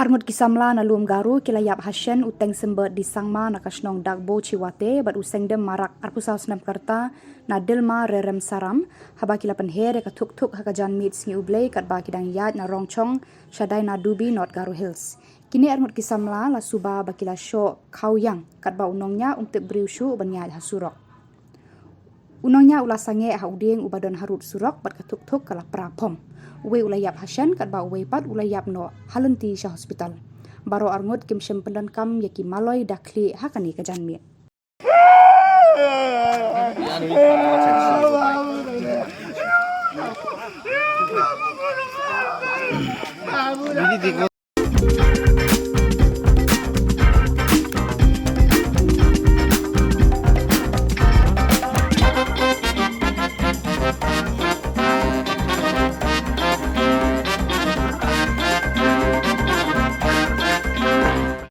Arngut ki Samla na luam Garo kilayap Shen uteng sembet di sangma na kasnong dagbo ciwate bat useng dem marak arpusau senam karta na dilma rerem saram haba kilapan here ka tuk hakajan mit singi ublei kat ba kidang yad na rongchong Dainadubi North Garo Hills. Kini Arngut ki Samla la suba bakila show kauyang kat ba unongnya untuk beriusu banyad Surok. Unongnya ula sange hauding ubadon harut Surok bat ka tuk kala prapom. Uwe ulayap Shen kat ba uwe pat ulayap no halenti sya hospital. Baro Arngut kim shem pendan kam yaki maloi dakli hakani ka janmi.